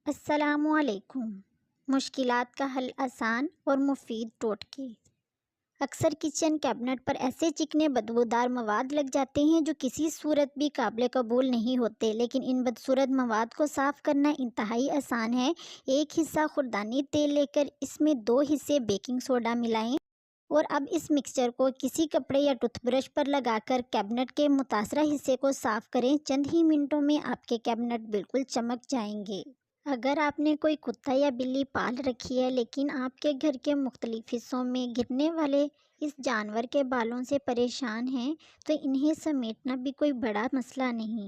السلام علیکم۔ مشکلات کا حل آسان اور مفید ٹوٹکے۔ اکثر کچن کیبنٹ پر ایسے چکنے بدبودار مواد لگ جاتے ہیں جو کسی صورت بھی قابل قبول نہیں ہوتے، لیکن ان بدصورت مواد کو صاف کرنا انتہائی آسان ہے۔ ایک حصہ خوردانی تیل لے کر اس میں 2 حصے بیکنگ سوڈا ملائیں اور اب اس مکسچر کو کسی کپڑے یا ٹوتھ برش پر لگا کر کیبنٹ کے متاثرہ حصے کو صاف کریں۔ چند ہی منٹوں میں آپ کے کیبنٹ بالکل چمک جائیں گے۔ اگر آپ نے کوئی کتا یا بلی پال رکھی ہے لیکن آپ کے گھر کے مختلف حصوں میں گرنے والے اس جانور کے بالوں سے پریشان ہیں تو انہیں سمیٹنا بھی کوئی بڑا مسئلہ نہیں۔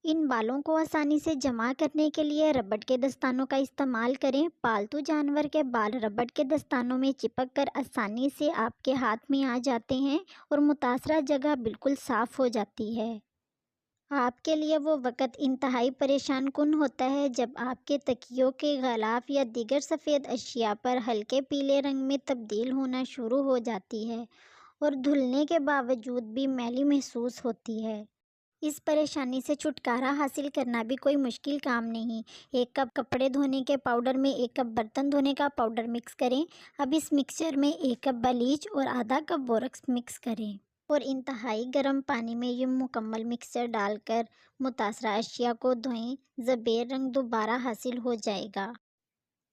ان بالوں کو آسانی سے جمع کرنے کے لیے ربڑ کے دستانوں کا استعمال کریں۔ پالتو جانور کے بال ربڑ کے دستانوں میں چپک کر آسانی سے آپ کے ہاتھ میں آ جاتے ہیں اور متاثرہ جگہ بالکل صاف ہو جاتی ہے۔ آپ کے لیے وہ وقت انتہائی پریشان کن ہوتا ہے جب آپ کے تکیوں کے غلاف یا دیگر سفید اشیاء پر ہلکے پیلے رنگ میں تبدیل ہونا شروع ہو جاتی ہے اور دھلنے کے باوجود بھی میلی محسوس ہوتی ہے۔ اس پریشانی سے چھٹکارا حاصل کرنا بھی کوئی مشکل کام نہیں۔ 1 کپ کپڑے دھونے کے پاؤڈر میں 1 کپ برتن دھونے کا پاؤڈر مکس کریں۔ اب اس مکسچر میں 1 کپ بلیچ اور آدھا کپ بوراکس مکس کریں اور انتہائی گرم پانی میں یہ مکمل مکسچر ڈال کر متاثرہ اشیاء کو دھوئیں۔ زبیر رنگ دوبارہ حاصل ہو جائے گا۔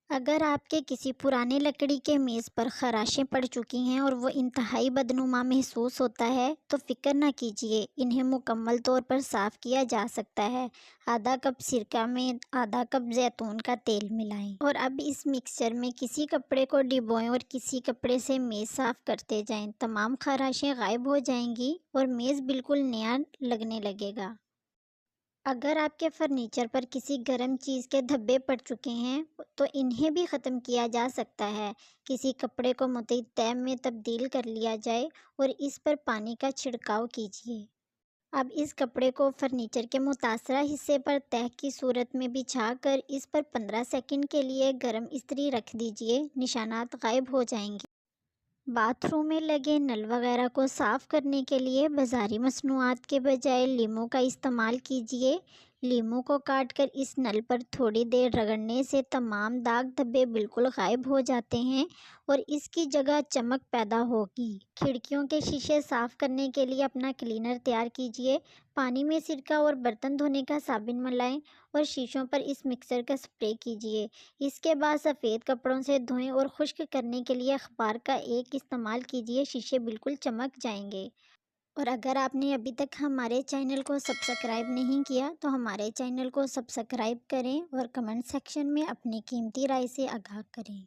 اگر آپ کے کسی پرانے لکڑی کے میز پر خراشیں پڑ چکی ہیں اور وہ انتہائی بدنما محسوس ہوتا ہے تو فکر نہ کیجیے، انہیں مکمل طور پر صاف کیا جا سکتا ہے۔ آدھا کپ سرکہ میں آدھا کپ زیتون کا تیل ملائیں اور اب اس مکسچر میں کسی کپڑے کو ڈبوئیں اور کسی کپڑے سے میز صاف کرتے جائیں۔ تمام خراشیں غائب ہو جائیں گی اور میز بالکل نیا لگنے لگے گا۔ اگر آپ کے فرنیچر پر کسی گرم چیز کے دھبے پڑ چکے ہیں تو انہیں بھی ختم کیا جا سکتا ہے۔ کسی کپڑے کو متعدد تہہ میں تبدیل کر لیا جائے اور اس پر پانی کا چھڑکاؤ کیجیے۔ اب اس کپڑے کو فرنیچر کے متاثرہ حصے پر تہہ کی صورت میں بچھا کر اس پر 15 سیکنڈ کے لیے گرم استری رکھ دیجیے۔ نشانات غائب ہو جائیں گے۔ باتھ روم میں لگے نل وغیرہ کو صاف کرنے کے لیے بازاری مصنوعات کے بجائے لیموں کا استعمال کیجیے۔ لیموں کو کاٹ کر اس نل پر تھوڑی دیر رگڑنے سے تمام داغ دھبے بالکل غائب ہو جاتے ہیں اور اس کی جگہ چمک پیدا ہوگی۔ کھڑکیوں کے شیشے صاف کرنے کے لیے اپنا کلینر تیار کیجیے۔ پانی میں سرکہ اور برتن دھونے کا صابن ملائیں اور شیشوں پر اس مکسچر کا اسپرے کیجیے۔ اس کے بعد سفید کپڑوں سے دھوئیں اور خشک کرنے کے لیے اخبار کا ایک استعمال کیجیے۔ شیشے بالکل چمک جائیں گے۔ اور اگر آپ نے ابھی تک ہمارے چینل کو سبسکرائب نہیں کیا تو ہمارے چینل کو سبسکرائب کریں اور کمنٹ سیکشن میں اپنی قیمتی رائے سے آگاہ کریں۔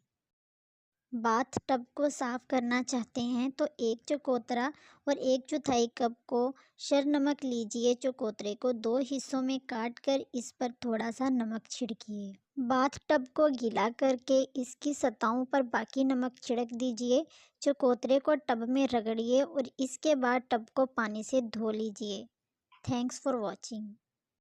باتھ ٹب کو صاف کرنا چاہتے ہیں تو 1 چکوترا اور 1/4 کپ کو شر نمک لیجیے۔ چکوترے کو 2 حصوں میں کاٹ کر اس پر تھوڑا سا نمک چھڑکیے۔ باتھ ٹب کو گیلا کر کے اس کی سطحوں پر باقی نمک چھڑک دیجیے۔ چکوترے کو ٹب میں رگڑیے اور اس کے بعد ٹب کو پانی سے دھو لیجیے۔ Thanks for watching.